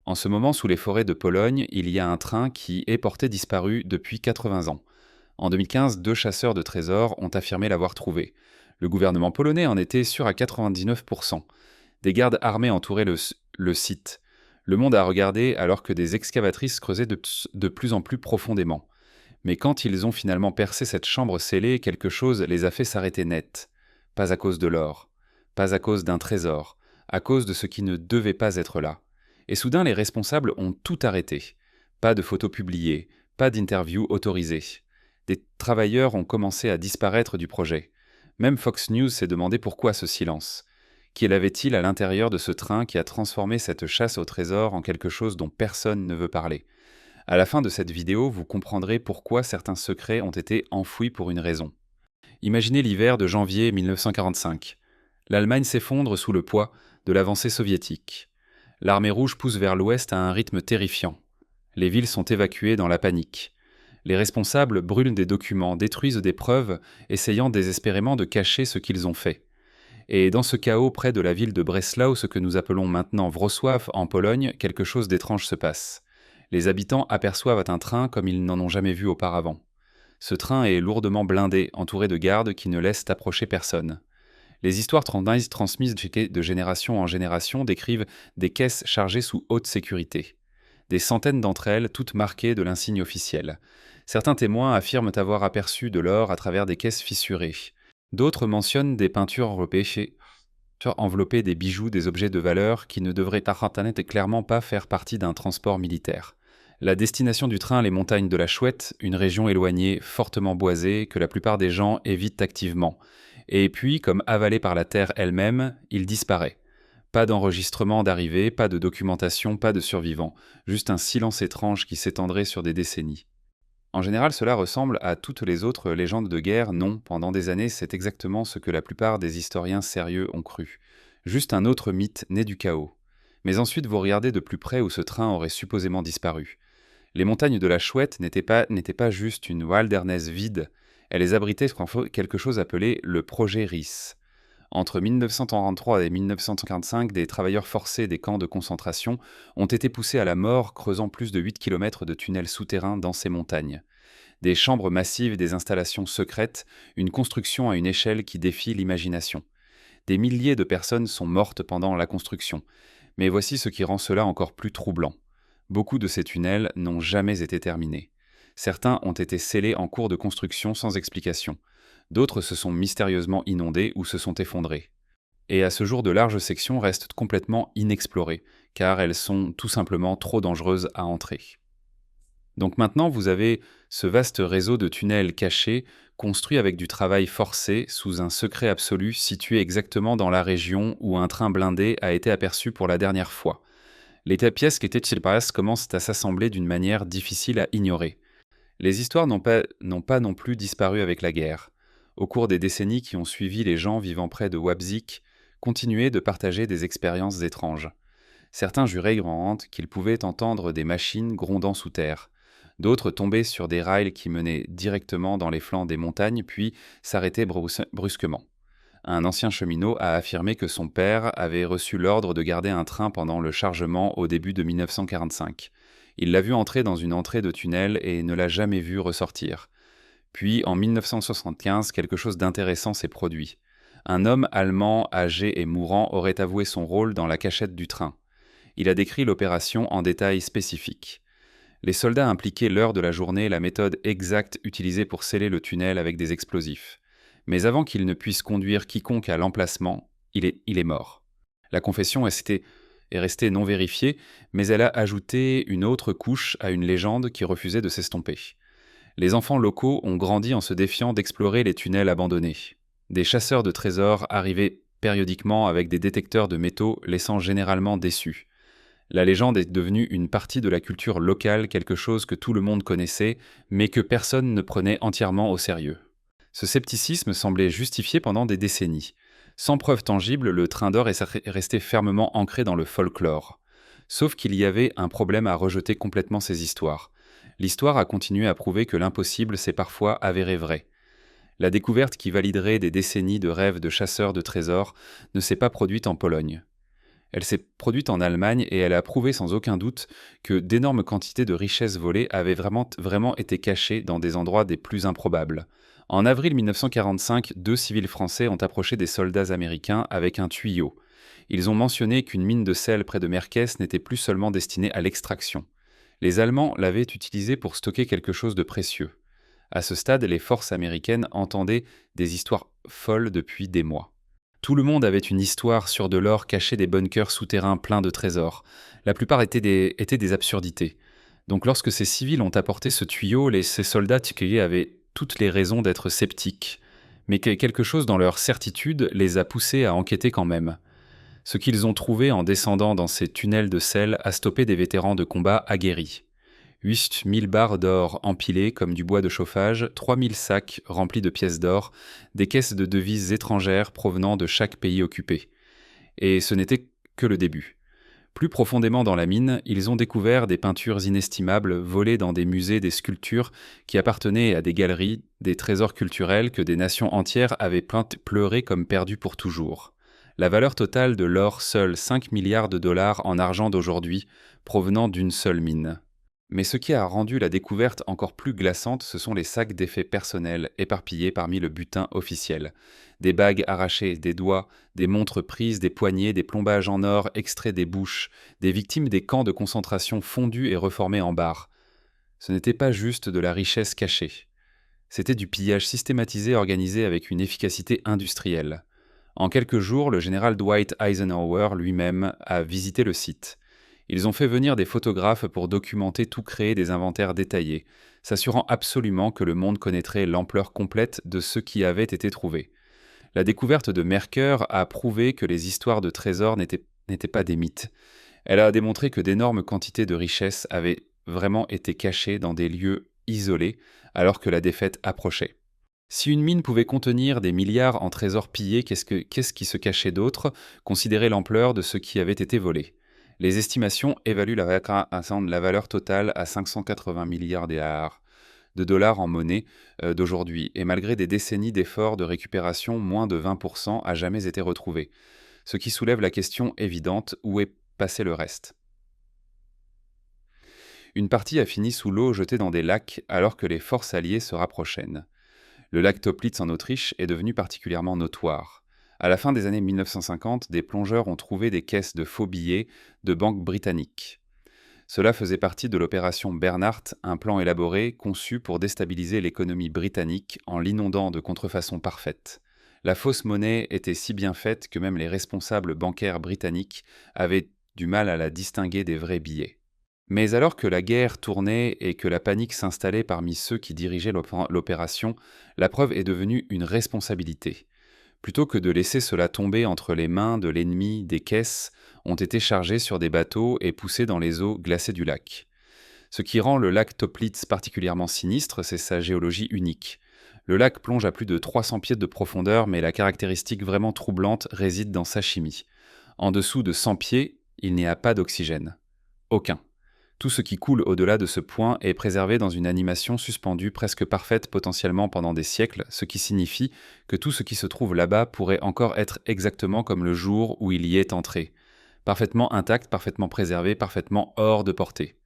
En ce moment, sous les forêts de Pologne, il y a un train qui est porté disparu depuis 80 ans. En 2015, deux chasseurs de trésors ont affirmé l'avoir trouvé. Le gouvernement polonais en était sûr à 99%. Des gardes armés entouraient le site. Le monde a regardé alors que des excavatrices creusaient de plus en plus profondément. Mais quand ils ont finalement percé cette chambre scellée, quelque chose les a fait s'arrêter net. Pas à cause de l'or, pas à cause d'un trésor, à cause de ce qui ne devait pas être là. Et soudain, les responsables ont tout arrêté. Pas de photos publiées, pas d'interviews autorisées. Des travailleurs ont commencé à disparaître du projet. Même Fox News s'est demandé pourquoi ce silence. Qu'il avait-il à l'intérieur de ce train qui a transformé cette chasse au trésor en quelque chose dont personne ne veut parler? À la fin de cette vidéo, vous comprendrez pourquoi certains secrets ont été enfouis pour une raison. Imaginez l'hiver de janvier 1945. L'Allemagne s'effondre sous le poids de l'avancée soviétique. L'armée rouge pousse vers l'ouest à un rythme terrifiant. Les villes sont évacuées dans la panique. Les responsables brûlent des documents, détruisent des preuves, essayant désespérément de cacher ce qu'ils ont fait. Et dans ce chaos près de la ville de Breslau, ce que nous appelons maintenant Wrocław en Pologne, quelque chose d'étrange se passe. Les habitants aperçoivent un train comme ils n'en ont jamais vu auparavant. Ce train est lourdement blindé, entouré de gardes qui ne laissent approcher personne. Les histoires transmises de génération en génération décrivent des caisses chargées sous haute sécurité. Des centaines d'entre elles, toutes marquées de l'insigne officiel. Certains témoins affirment avoir aperçu de l'or à travers des caisses fissurées. D'autres mentionnent des peintures enveloppées des bijoux, des objets de valeur qui ne devraient clairement pas faire partie d'un transport militaire. La destination du train, les montagnes de la Chouette, une région éloignée, fortement boisée, que la plupart des gens évitent activement. Et puis, comme avalé par la terre elle-même, il disparaît. Pas d'enregistrement d'arrivée, pas de documentation, pas de survivants. Juste un silence étrange qui s'étendrait sur des décennies. En général, cela ressemble à toutes les autres légendes de guerre. Non, pendant des années, c'est exactement ce que la plupart des historiens sérieux ont cru. Juste un autre mythe né du chaos. Mais ensuite, vous regardez de plus près où ce train aurait supposément disparu. Les montagnes de la Chouette n'étaient pas juste une wilderness vide, elles abritaient quelque chose appelé le projet RIS. Entre 1933 et 1955, des travailleurs forcés des camps de concentration ont été poussés à la mort, creusant plus de 8 km de tunnels souterrains dans ces montagnes. Des chambres massives, des installations secrètes, une construction à une échelle qui défie l'imagination. Des milliers de personnes sont mortes pendant la construction. Mais voici ce qui rend cela encore plus troublant. Beaucoup de ces tunnels n'ont jamais été terminés. Certains ont été scellés en cours de construction sans explication. D'autres se sont mystérieusement inondés ou se sont effondrés. Et à ce jour, de larges sections restent complètement inexplorées, car elles sont tout simplement trop dangereuses à entrer. Donc maintenant, vous avez ce vaste réseau de tunnels cachés, construits avec du travail forcé, sous un secret absolu, situé exactement dans la région où un train blindé a été aperçu pour la dernière fois. Les pièces qui étaient Chilparas commencent à s'assembler d'une manière difficile à ignorer. Les histoires n'ont pas non plus disparu avec la guerre. Au cours des décennies qui ont suivi, les gens vivant près de Wabzik continuaient de partager des expériences étranges. Certains juraient qu'ils pouvaient entendre des machines grondant sous terre. D'autres tombaient sur des rails qui menaient directement dans les flancs des montagnes, puis s'arrêtaient brusquement. Un ancien cheminot a affirmé que son père avait reçu l'ordre de garder un train pendant le chargement au début de 1945. Il l'a vu entrer dans une entrée de tunnel et ne l'a jamais vu ressortir. Puis, en 1975, quelque chose d'intéressant s'est produit. Un homme allemand âgé et mourant aurait avoué son rôle dans la cachette du train. Il a décrit l'opération en détails spécifiques. Les soldats impliquaient l'heure de la journée et la méthode exacte utilisée pour sceller le tunnel avec des explosifs. Mais avant qu'il ne puisse conduire quiconque à l'emplacement, il est mort. La confession est restée non vérifiée, mais elle a ajouté une autre couche à une légende qui refusait de s'estomper. Les enfants locaux ont grandi en se défiant d'explorer les tunnels abandonnés. Des chasseurs de trésors arrivaient périodiquement avec des détecteurs de métaux, laissant généralement déçus. La légende est devenue une partie de la culture locale, quelque chose que tout le monde connaissait, mais que personne ne prenait entièrement au sérieux. Ce scepticisme semblait justifié pendant des décennies. Sans preuve tangible, le train d'or est resté fermement ancré dans le folklore. Sauf qu'il y avait un problème à rejeter complètement ces histoires. L'histoire a continué à prouver que l'impossible s'est parfois avéré vrai. La découverte qui validerait des décennies de rêves de chasseurs de trésors ne s'est pas produite en Pologne. Elle s'est produite en Allemagne et elle a prouvé sans aucun doute que d'énormes quantités de richesses volées avaient vraiment été cachées dans des endroits des plus improbables. En avril 1945, deux civils français ont approché des soldats américains avec un tuyau. Ils ont mentionné qu'une mine de sel près de Merkès n'était plus seulement destinée à l'extraction. Les Allemands l'avaient utilisée pour stocker quelque chose de précieux. À ce stade, les forces américaines entendaient des histoires folles depuis des mois. Tout le monde avait une histoire sur de l'or caché des bunkers souterrains pleins de trésors. La plupart étaient des absurdités. Donc lorsque ces civils ont apporté ce tuyau, ces soldats tuqués avaient toutes les raisons d'être sceptiques. Mais quelque chose dans leur certitude les a poussés à enquêter quand même. Ce qu'ils ont trouvé en descendant dans ces tunnels de sel a stoppé des vétérans de combat aguerris. 8000 barres d'or empilées comme du bois de chauffage, 3000 sacs remplis de pièces d'or, des caisses de devises étrangères provenant de chaque pays occupé. Et ce n'était que le début. Plus profondément dans la mine, ils ont découvert des peintures inestimables volées dans des musées, des sculptures qui appartenaient à des galeries, des trésors culturels que des nations entières avaient pleuré comme perdus pour toujours. La valeur totale de l'or, seul 5 milliards de dollars en argent d'aujourd'hui, provenant d'une seule mine. Mais ce qui a rendu la découverte encore plus glaçante, ce sont les sacs d'effets personnels éparpillés parmi le butin officiel. Des bagues arrachées des doigts, des montres prises, des poignets, des plombages en or extraits des bouches, des victimes des camps de concentration fondus et reformés en barres. Ce n'était pas juste de la richesse cachée. C'était du pillage systématisé organisé avec une efficacité industrielle. En quelques jours, le général Dwight Eisenhower lui-même a visité le site. Ils ont fait venir des photographes pour documenter tout créer des inventaires détaillés, s'assurant absolument que le monde connaîtrait l'ampleur complète de ce qui avait été trouvé. La découverte de Mercure a prouvé que les histoires de trésors n'étaient pas des mythes. Elle a démontré que d'énormes quantités de richesses avaient vraiment été cachées dans des lieux isolés, alors que la défaite approchait. Si une mine pouvait contenir des milliards en trésors pillés, qu'est-ce qui se cachait d'autre, considérez l'ampleur de ce qui avait été volé. Les estimations évaluent la valeur totale à 580 milliards de dollars en monnaie d'aujourd'hui, et malgré des décennies d'efforts de récupération, moins de 20% a jamais été retrouvé. Ce qui soulève la question évidente, où est passé le reste ? Une partie a fini sous l'eau jetée dans des lacs alors que les forces alliées se rapprochaient. Le lac Toplitz en Autriche est devenu particulièrement notoire. À la fin des années 1950, des plongeurs ont trouvé des caisses de faux billets de banques britanniques. Cela faisait partie de l'opération Bernhardt, un plan élaboré, conçu pour déstabiliser l'économie britannique en l'inondant de contrefaçons parfaites. La fausse monnaie était si bien faite que même les responsables bancaires britanniques avaient du mal à la distinguer des vrais billets. Mais alors que la guerre tournait et que la panique s'installait parmi ceux qui dirigeaient l'opération, la preuve est devenue une responsabilité. Plutôt que de laisser cela tomber entre les mains de l'ennemi, des caisses ont été chargées sur des bateaux et poussées dans les eaux glacées du lac. Ce qui rend le lac Toplitz particulièrement sinistre, c'est sa géologie unique. Le lac plonge à plus de 300 pieds de profondeur, mais la caractéristique vraiment troublante réside dans sa chimie. En dessous de 100 pieds, il n'y a pas d'oxygène. Aucun. Tout ce qui coule au-delà de ce point est préservé dans une animation suspendue presque parfaite potentiellement pendant des siècles, ce qui signifie que tout ce qui se trouve là-bas pourrait encore être exactement comme le jour où il y est entré. Parfaitement intact, parfaitement préservé, parfaitement hors de portée.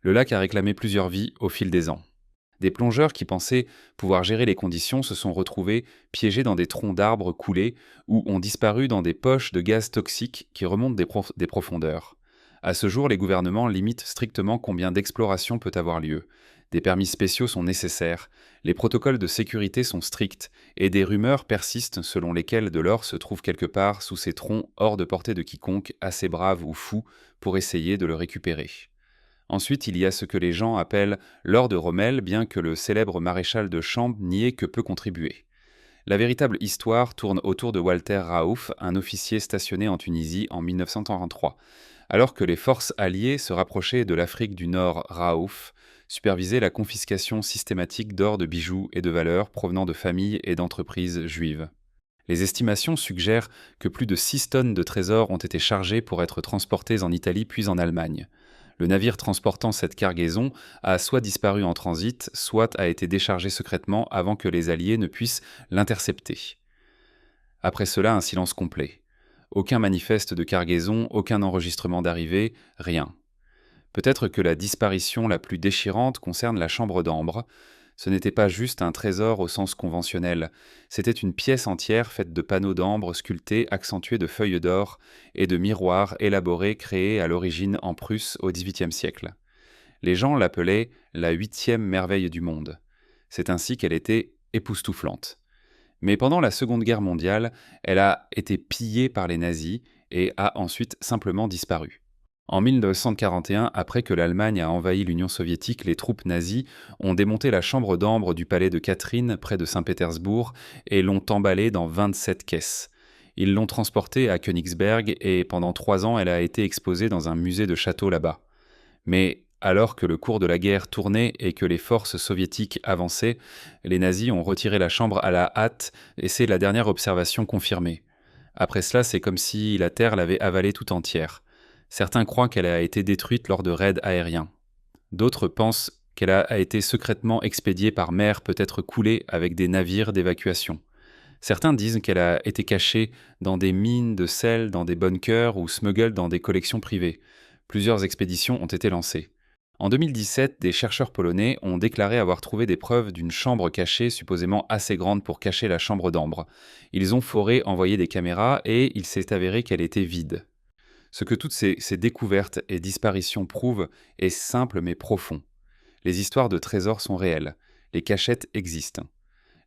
Le lac a réclamé plusieurs vies au fil des ans. Des plongeurs qui pensaient pouvoir gérer les conditions se sont retrouvés piégés dans des troncs d'arbres coulés ou ont disparu dans des poches de gaz toxiques qui remontent des profondeurs. À ce jour, les gouvernements limitent strictement combien d'exploration peut avoir lieu. Des permis spéciaux sont nécessaires, les protocoles de sécurité sont stricts, et des rumeurs persistent selon lesquelles de l'or se trouve quelque part sous ces troncs hors de portée de quiconque, assez brave ou fou, pour essayer de le récupérer. Ensuite, il y a ce que les gens appellent l'or de Rommel, bien que le célèbre maréchal de Chambre n'y ait que peu contribué. La véritable histoire tourne autour de Walter Raouf, un officier stationné en Tunisie en 1933. Alors que les forces alliées se rapprochaient de l'Afrique du Nord, Raouf supervisait la confiscation systématique d'or, de bijoux et de valeurs provenant de familles et d'entreprises juives. Les estimations suggèrent que plus de 6 tonnes de trésors ont été chargées pour être transportées en Italie puis en Allemagne. Le navire transportant cette cargaison a soit disparu en transit, soit a été déchargé secrètement avant que les Alliés ne puissent l'intercepter. Après cela, un silence complet. Aucun manifeste de cargaison, aucun enregistrement d'arrivée, rien. Peut-être que la disparition la plus déchirante concerne la chambre d'ambre. Ce n'était pas juste un trésor au sens conventionnel, c'était une pièce entière faite de panneaux d'ambre sculptés accentués de feuilles d'or et de miroirs élaborés créés à l'origine en Prusse au XVIIIe siècle. Les gens l'appelaient la huitième merveille du monde. C'est ainsi qu'elle était époustouflante. Mais pendant la Seconde Guerre mondiale, elle a été pillée par les nazis et a ensuite simplement disparu. En 1941, après que l'Allemagne a envahi l'Union soviétique, les troupes nazies ont démonté la chambre d'ambre du palais de Catherine, près de Saint-Pétersbourg, et l'ont emballée dans 27 caisses. Ils l'ont transportée à Königsberg et pendant 3 ans, elle a été exposée dans un musée de château là-bas. Mais alors que le cours de la guerre tournait et que les forces soviétiques avançaient, les nazis ont retiré la chambre à la hâte et c'est la dernière observation confirmée. Après cela, c'est comme si la Terre l'avait avalée tout entière. Certains croient qu'elle a été détruite lors de raids aériens. D'autres pensent qu'elle a été secrètement expédiée par mer, peut-être coulée avec des navires d'évacuation. Certains disent qu'elle a été cachée dans des mines de sel, dans des bunkers ou smuggled dans des collections privées. Plusieurs expéditions ont été lancées. En 2017, des chercheurs polonais ont déclaré avoir trouvé des preuves d'une chambre cachée supposément assez grande pour cacher la chambre d'ambre. Ils ont foré, envoyé des caméras et il s'est avéré qu'elle était vide. Ce que toutes ces découvertes et disparitions prouvent est simple mais profond. Les histoires de trésors sont réelles. Les cachettes existent.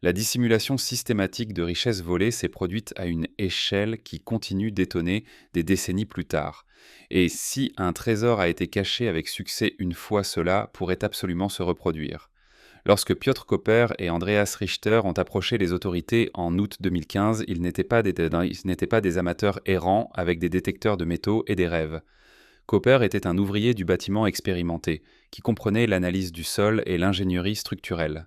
La dissimulation systématique de richesses volées s'est produite à une échelle qui continue d'étonner des décennies plus tard. Et si un trésor a été caché avec succès une fois, cela pourrait absolument se reproduire. Lorsque Piotr Koper et Andreas Richter ont approché les autorités en août 2015, ils n'étaient pas des amateurs errants avec des détecteurs de métaux et des rêves. Koper était un ouvrier du bâtiment expérimenté, qui comprenait l'analyse du sol et l'ingénierie structurelle.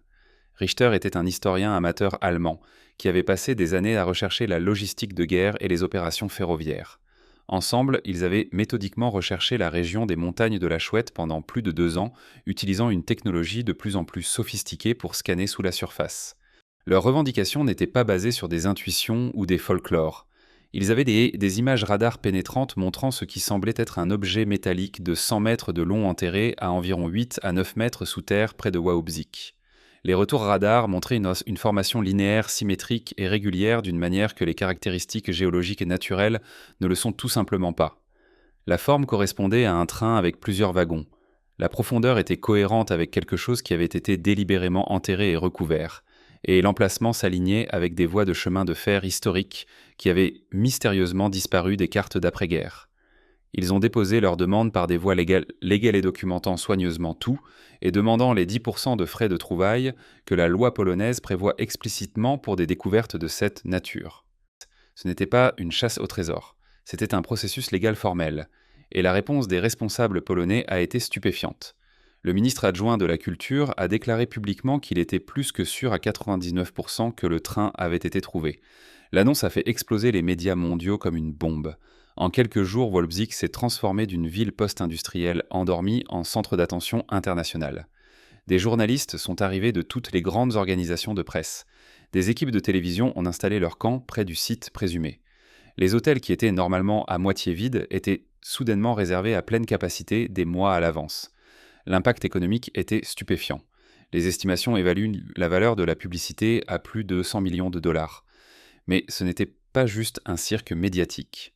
Richter était un historien amateur allemand, qui avait passé des années à rechercher la logistique de guerre et les opérations ferroviaires. Ensemble, ils avaient méthodiquement recherché la région des montagnes de la Chouette pendant plus de 2 ans, utilisant une technologie de plus en plus sophistiquée pour scanner sous la surface. Leurs revendications n'étaient pas basées sur des intuitions ou des folklores. Ils avaient des images radar pénétrantes montrant ce qui semblait être un objet métallique de 100 mètres de long enterré à environ 8 à 9 mètres sous terre près de Wałbrzych. Les retours radar montraient une formation linéaire, symétrique et régulière d'une manière que les caractéristiques géologiques et naturelles ne le sont tout simplement pas. La forme correspondait à un train avec plusieurs wagons. La profondeur était cohérente avec quelque chose qui avait été délibérément enterré et recouvert. Et l'emplacement s'alignait avec des voies de chemin de fer historiques qui avaient mystérieusement disparu des cartes d'après-guerre. Ils ont déposé leur demande par des voies légales et documentant soigneusement tout, et demandant les 10% de frais de trouvailles que la loi polonaise prévoit explicitement pour des découvertes de cette nature. Ce n'était pas une chasse au trésor, c'était un processus légal formel, et la réponse des responsables polonais a été stupéfiante. Le ministre adjoint de la Culture a déclaré publiquement qu'il était plus que sûr à 99% que le train avait été trouvé. L'annonce a fait exploser les médias mondiaux comme une bombe. En quelques jours, Wałbrzych s'est transformé d'une ville post-industrielle endormie en centre d'attention international. Des journalistes sont arrivés de toutes les grandes organisations de presse. Des équipes de télévision ont installé leur camp près du site présumé. Les hôtels qui étaient normalement à moitié vides étaient soudainement réservés à pleine capacité des mois à l'avance. L'impact économique était stupéfiant. Les estimations évaluent la valeur de la publicité à plus de 100 millions de dollars. Mais ce n'était pas juste un cirque médiatique.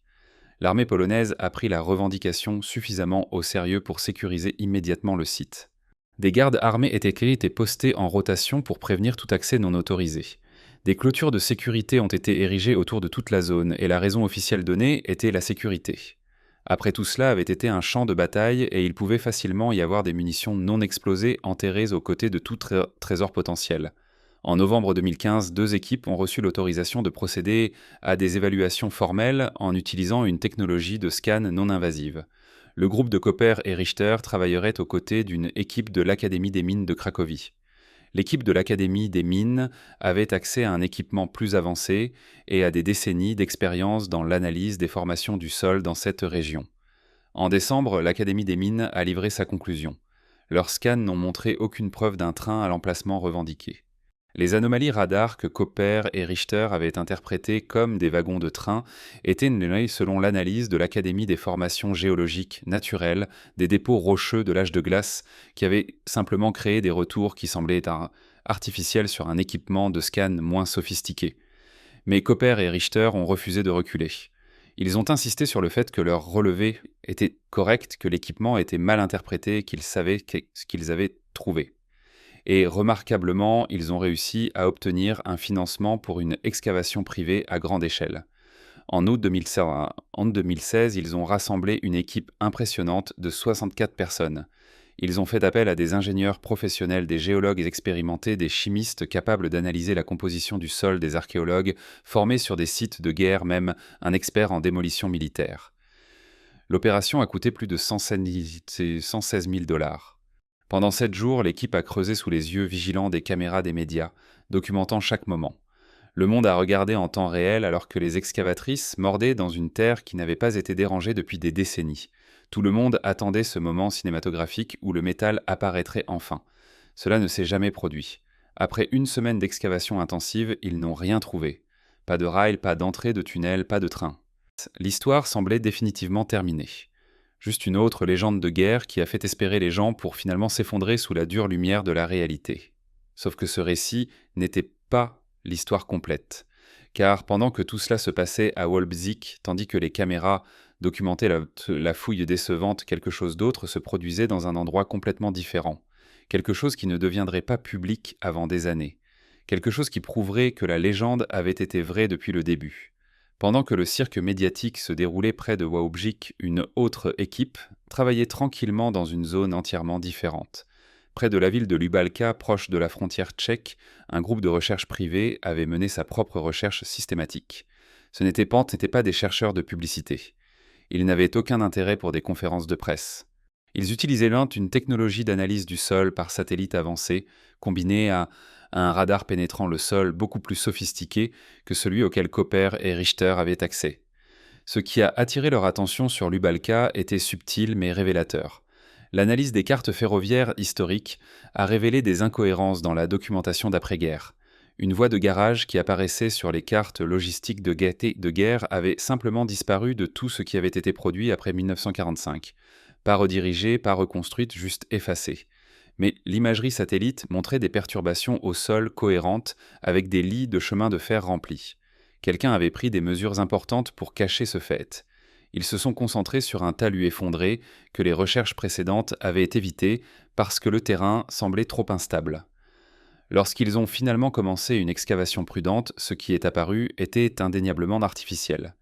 L'armée polonaise a pris la revendication suffisamment au sérieux pour sécuriser immédiatement le site. Des gardes armés étaient écrites et postées en rotation pour prévenir tout accès non autorisé. Des clôtures de sécurité ont été érigées autour de toute la zone et la raison officielle donnée était la sécurité. Après tout cela avait été un champ de bataille et il pouvait facilement y avoir des munitions non explosées enterrées aux côtés de tout trésor potentiel. En novembre 2015, 2 équipes ont reçu l'autorisation de procéder à des évaluations formelles en utilisant une technologie de scan non invasive. Le groupe de Koper et Richter travaillerait aux côtés d'une équipe de l'Académie des mines de Cracovie. L'équipe de l'Académie des mines avait accès à un équipement plus avancé et à des décennies d'expérience dans l'analyse des formations du sol dans cette région. En décembre, l'Académie des mines a livré sa conclusion. Leurs scans n'ont montré aucune preuve d'un train à l'emplacement revendiqué. Les anomalies radars que Cooper et Richter avaient interprétées comme des wagons de train étaient nées selon l'analyse de l'Académie des formations géologiques naturelles des dépôts rocheux de l'âge de glace qui avaient simplement créé des retours qui semblaient artificiels sur un équipement de scan moins sophistiqué. Mais Cooper et Richter ont refusé de reculer. Ils ont insisté sur le fait que leur relevé était correct, que l'équipement était mal interprété, qu'ils savaient ce qu'ils avaient trouvé. Et remarquablement, ils ont réussi à obtenir un financement pour une excavation privée à grande échelle. En août 2016, ils ont rassemblé une équipe impressionnante de 64 personnes. Ils ont fait appel à des ingénieurs professionnels, des géologues expérimentés, des chimistes capables d'analyser la composition du sol, des archéologues formés sur des sites de guerre, même un expert en démolition militaire. L'opération a coûté plus de 116 000 $. Pendant 7 jours, l'équipe a creusé sous les yeux vigilants des caméras des médias, documentant chaque moment. Le monde a regardé en temps réel alors que les excavatrices mordaient dans une terre qui n'avait pas été dérangée depuis des décennies. Tout le monde attendait ce moment cinématographique où le métal apparaîtrait enfin. Cela ne s'est jamais produit. Après une semaine d'excavation intensive, ils n'ont rien trouvé. Pas de rails, pas d'entrée de tunnel, pas de train. L'histoire semblait définitivement terminée. Juste une autre légende de guerre qui a fait espérer les gens pour finalement s'effondrer sous la dure lumière de la réalité. Sauf que ce récit n'était pas l'histoire complète. Car pendant que tout cela se passait à Wolbzig, tandis que les caméras documentaient la fouille décevante, quelque chose d'autre se produisait dans un endroit complètement différent. Quelque chose qui ne deviendrait pas public avant des années. Quelque chose qui prouverait que la légende avait été vraie depuis le début. Pendant que le cirque médiatique se déroulait près de Wałbrzych, une autre équipe travaillait tranquillement dans une zone entièrement différente. Près de la ville de Lubalka, proche de la frontière tchèque, un groupe de recherche privé avait mené sa propre recherche systématique. Ce n'étaient pas des chercheurs de publicité. Ils n'avaient aucun intérêt pour des conférences de presse. Ils utilisaient une technologie d'analyse du sol par satellite avancée, combinée à un radar pénétrant le sol beaucoup plus sophistiqué que celui auquel Cooper et Richter avaient accès. Ce qui a attiré leur attention sur Lubalka était subtil mais révélateur. L'analyse des cartes ferroviaires historiques a révélé des incohérences dans la documentation d'après-guerre. Une voie de garage qui apparaissait sur les cartes logistiques de guerre avait simplement disparu de tout ce qui avait été produit après 1945. Pas redirigée, pas reconstruite, juste effacée. Mais l'imagerie satellite montrait des perturbations au sol cohérentes avec des lits de chemin de fer remplis. Quelqu'un avait pris des mesures importantes pour cacher ce fait. Ils se sont concentrés sur un talus effondré que les recherches précédentes avaient évité parce que le terrain semblait trop instable. Lorsqu'ils ont finalement commencé une excavation prudente, ce qui est apparu était indéniablement artificiel.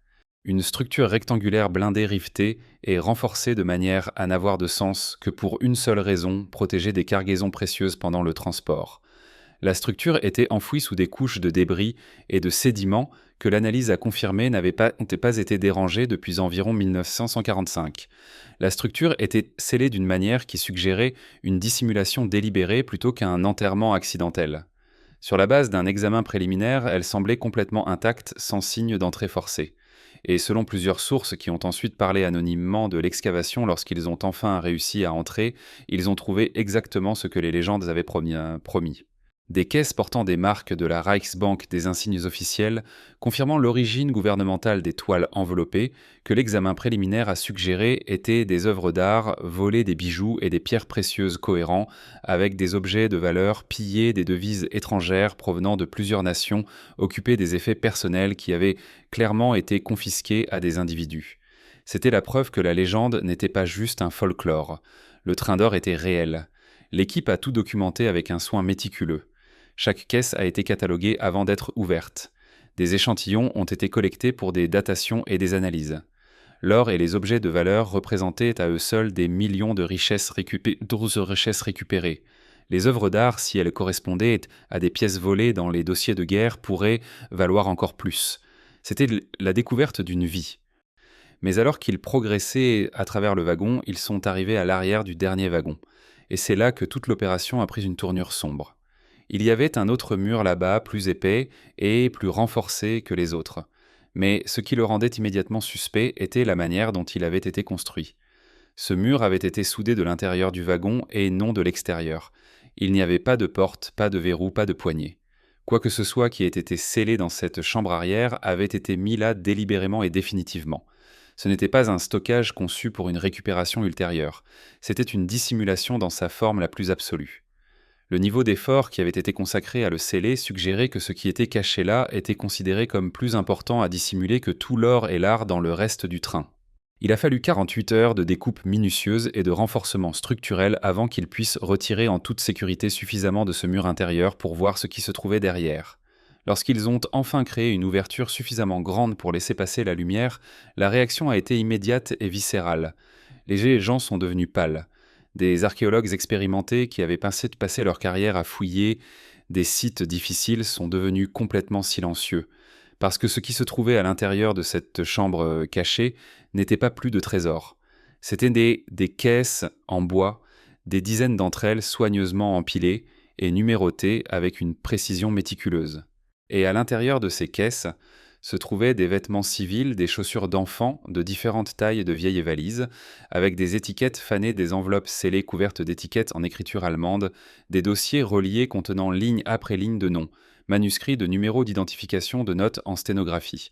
Une structure rectangulaire blindée rivetée et renforcée de manière à n'avoir de sens que pour une seule raison, protéger des cargaisons précieuses pendant le transport. La structure était enfouie sous des couches de débris et de sédiments que l'analyse a confirmé n'avaient pas été dérangés depuis environ 1945. La structure était scellée d'une manière qui suggérait une dissimulation délibérée plutôt qu'un enterrement accidentel. Sur la base d'un examen préliminaire, elle semblait complètement intacte, sans signe d'entrée forcée. Et selon plusieurs sources qui ont ensuite parlé anonymement de l'excavation lorsqu'ils ont enfin réussi à entrer, ils ont trouvé exactement ce que les légendes avaient promis. Des caisses portant des marques de la Reichsbank, des insignes officiels, confirmant l'origine gouvernementale des toiles enveloppées, que l'examen préliminaire a suggéré étaient des œuvres d'art, volées des bijoux et des pierres précieuses cohérents, avec des objets de valeur pillés des devises étrangères provenant de plusieurs nations, occupées des effets personnels qui avaient clairement été confisqués à des individus. C'était la preuve que la légende n'était pas juste un folklore. Le train d'or était réel. L'équipe a tout documenté avec un soin méticuleux. Chaque caisse a été cataloguée avant d'être ouverte. Des échantillons ont été collectés pour des datations et des analyses. L'or et les objets de valeur représentaient à eux seuls des millions de richesses récupérées. Les œuvres d'art, si elles correspondaient à des pièces volées dans les dossiers de guerre, pourraient valoir encore plus. C'était la découverte d'une vie. Mais alors qu'ils progressaient à travers le wagon, ils sont arrivés à l'arrière du dernier wagon. Et c'est là que toute l'opération a pris une tournure sombre. Il y avait un autre mur là-bas, plus épais et plus renforcé que les autres. Mais ce qui le rendait immédiatement suspect était la manière dont il avait été construit. Ce mur avait été soudé de l'intérieur du wagon et non de l'extérieur. Il n'y avait pas de porte, pas de verrou, pas de poignée. Quoi que ce soit qui ait été scellé dans cette chambre arrière avait été mis là délibérément et définitivement. Ce n'était pas un stockage conçu pour une récupération ultérieure, c'était une dissimulation dans sa forme la plus absolue. Le niveau d'effort qui avait été consacré à le sceller suggérait que ce qui était caché là était considéré comme plus important à dissimuler que tout l'or et l'art dans le reste du train. Il a fallu 48 heures de découpe minutieuse et de renforcement structurel avant qu'ils puissent retirer en toute sécurité suffisamment de ce mur intérieur pour voir ce qui se trouvait derrière. Lorsqu'ils ont enfin créé une ouverture suffisamment grande pour laisser passer la lumière, la réaction a été immédiate et viscérale. Les gens sont devenus pâles. Des archéologues expérimentés qui avaient passé leur carrière à fouiller des sites difficiles sont devenus complètement silencieux, parce que ce qui se trouvait à l'intérieur de cette chambre cachée n'était pas plus de trésors. C'étaient des caisses en bois, des dizaines d'entre elles soigneusement empilées et numérotées avec une précision méticuleuse. Et à l'intérieur de ces caisses se trouvaient des vêtements civils, des chaussures d'enfants de différentes tailles de vieilles valises, avec des étiquettes fanées, des enveloppes scellées couvertes d'étiquettes en écriture allemande, des dossiers reliés contenant ligne après ligne de noms, manuscrits de numéros d'identification de notes en sténographie.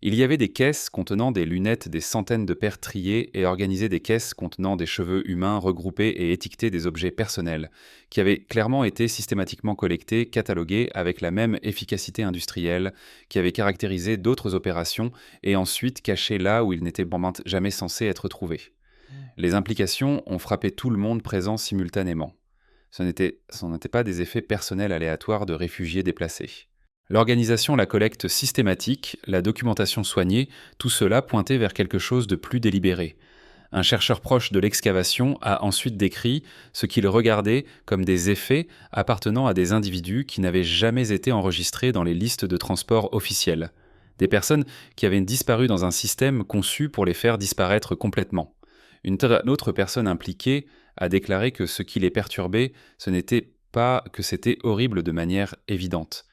Il y avait des caisses contenant des lunettes, des centaines de paires triées et organisées, des caisses contenant des cheveux humains regroupés et étiquetés, des objets personnels, qui avaient clairement été systématiquement collectés, catalogués avec la même efficacité industrielle, qui avait caractérisé d'autres opérations et ensuite cachés là où ils n'étaient jamais censés être trouvés. Les implications ont frappé tout le monde présent simultanément. Ce n'étaient pas des effets personnels aléatoires de réfugiés déplacés. L'organisation, la collecte systématique, la documentation soignée, tout cela pointait vers quelque chose de plus délibéré. Un chercheur proche de l'excavation a ensuite décrit ce qu'il regardait comme des effets appartenant à des individus qui n'avaient jamais été enregistrés dans les listes de transport officielles. Des personnes qui avaient disparu dans un système conçu pour les faire disparaître complètement. Une autre personne impliquée a déclaré que ce qui les perturbait, ce n'était pas que c'était horrible de manière évidente.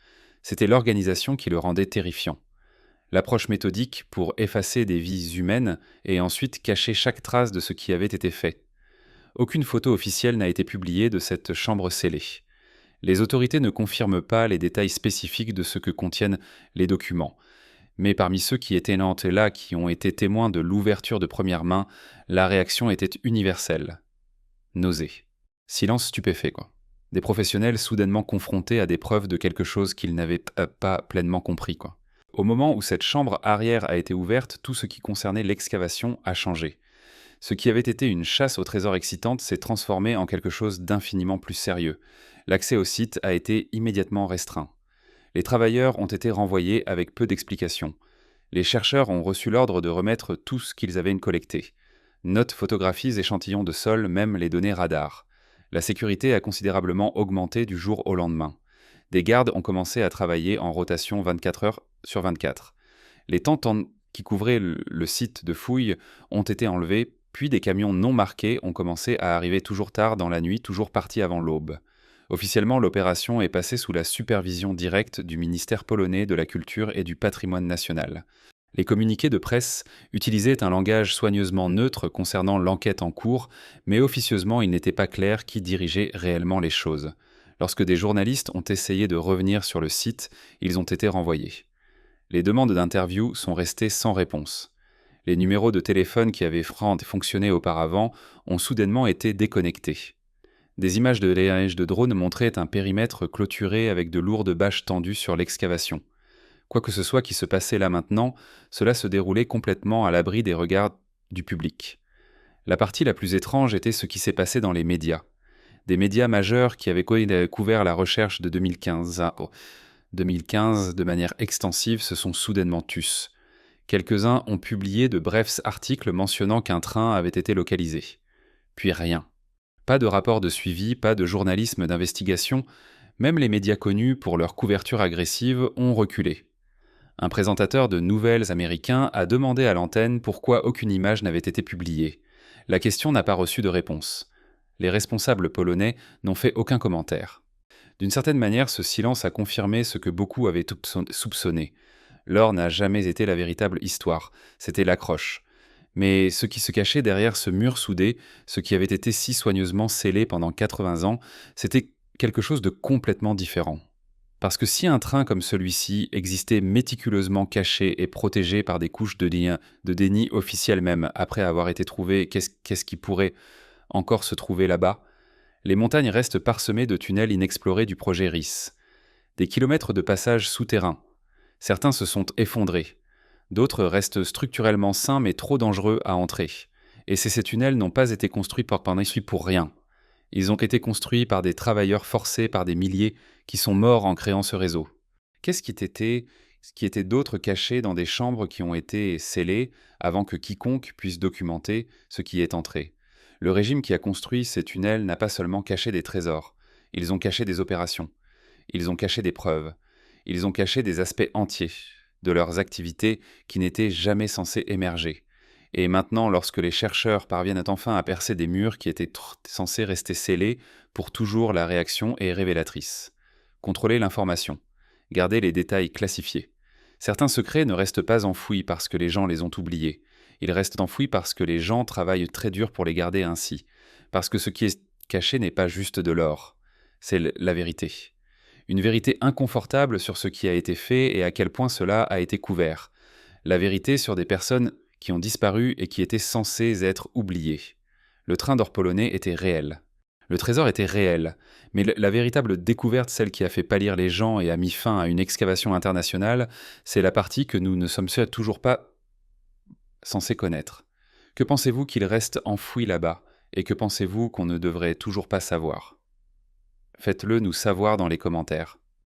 C'était l'organisation qui le rendait terrifiant. L'approche méthodique pour effacer des vies humaines et ensuite cacher chaque trace de ce qui avait été fait. Aucune photo officielle n'a été publiée de cette chambre scellée. Les autorités ne confirment pas les détails spécifiques de ce que contiennent les documents. Mais parmi ceux qui étaient là, qui ont été témoins de l'ouverture de première main, la réaction était universelle. Nausée. Silence stupéfait, quoi. Des professionnels soudainement confrontés à des preuves de quelque chose qu'ils n'avaient pas pleinement compris, quoi. Au moment où cette chambre arrière a été ouverte, tout ce qui concernait l'excavation a changé. Ce qui avait été une chasse au trésor excitante s'est transformé en quelque chose d'infiniment plus sérieux. L'accès au site a été immédiatement restreint. Les travailleurs ont été renvoyés avec peu d'explications. Les chercheurs ont reçu l'ordre de remettre tout ce qu'ils avaient collecté. Notes, photographies, échantillons de sol, même les données radar. La sécurité a considérablement augmenté du jour au lendemain. Des gardes ont commencé à travailler en rotation 24 heures sur 24. Les tentes qui couvraient le site de fouilles ont été enlevées, puis des camions non marqués ont commencé à arriver toujours tard dans la nuit, toujours partis avant l'aube. Officiellement, l'opération est passée sous la supervision directe du ministère polonais de la Culture et du Patrimoine national. Les communiqués de presse utilisaient un langage soigneusement neutre concernant l'enquête en cours, mais officieusement il n'était pas clair qui dirigeait réellement les choses. Lorsque des journalistes ont essayé de revenir sur le site, ils ont été renvoyés. Les demandes d'interview sont restées sans réponse. Les numéros de téléphone qui avaient fonctionné auparavant ont soudainement été déconnectés. Des images de drone montraient un périmètre clôturé avec de lourdes bâches tendues sur l'excavation. Quoi que ce soit qui se passait là maintenant, cela se déroulait complètement à l'abri des regards du public. La partie la plus étrange était ce qui s'est passé dans les médias. Des médias majeurs qui avaient couvert la recherche de 2015 de manière extensive se sont soudainement tus. Quelques-uns ont publié de brefs articles mentionnant qu'un train avait été localisé. Puis rien. Pas de rapport de suivi, pas de journalisme d'investigation, même les médias connus pour leur couverture agressive ont reculé. Un présentateur de nouvelles américain a demandé à l'antenne pourquoi aucune image n'avait été publiée. La question n'a pas reçu de réponse. Les responsables polonais n'ont fait aucun commentaire. D'une certaine manière, ce silence a confirmé ce que beaucoup avaient soupçonné. L'or n'a jamais été la véritable histoire, c'était l'accroche. Mais ce qui se cachait derrière ce mur soudé, ce qui avait été si soigneusement scellé pendant 80 ans, c'était quelque chose de complètement différent. Parce que si un train comme celui-ci existait méticuleusement caché et protégé par des couches de déni officielles même, après avoir été trouvé, qu'est-ce qui pourrait encore se trouver là-bas? Les montagnes restent parsemées de tunnels inexplorés du projet RIS. Des kilomètres de passages souterrains. Certains se sont effondrés. D'autres restent structurellement sains mais trop dangereux à entrer. Et ces tunnels n'ont pas été construits pour rien. Ils ont été construits par des travailleurs forcés par des milliers qui sont morts en créant ce réseau. Qu'est-ce qui était d'autre caché dans des chambres qui ont été scellées avant que quiconque puisse documenter ce qui est entré? Le régime qui a construit ces tunnels n'a pas seulement caché des trésors, ils ont caché des opérations, ils ont caché des preuves, ils ont caché des aspects entiers de leurs activités qui n'étaient jamais censés émerger. Et maintenant, lorsque les chercheurs parviennent enfin à percer des murs qui étaient censés rester scellés, pour toujours la réaction est révélatrice. Contrôler l'information. Garder les détails classifiés. Certains secrets ne restent pas enfouis parce que les gens les ont oubliés. Ils restent enfouis parce que les gens travaillent très dur pour les garder ainsi. Parce que ce qui est caché n'est pas juste de l'or. C'est la vérité. Une vérité inconfortable sur ce qui a été fait et à quel point cela a été couvert. La vérité sur des personnes qui ont disparu et qui étaient censées être oubliées. Le train d'or polonais était réel. Le trésor était réel, mais la véritable découverte, celle qui a fait pâlir les gens et a mis fin à une excavation internationale, c'est la partie que nous ne sommes toujours pas censés connaître. Que pensez-vous qu'il reste enfoui là-bas, et que pensez-vous qu'on ne devrait toujours pas savoir? Faites-le nous savoir dans les commentaires.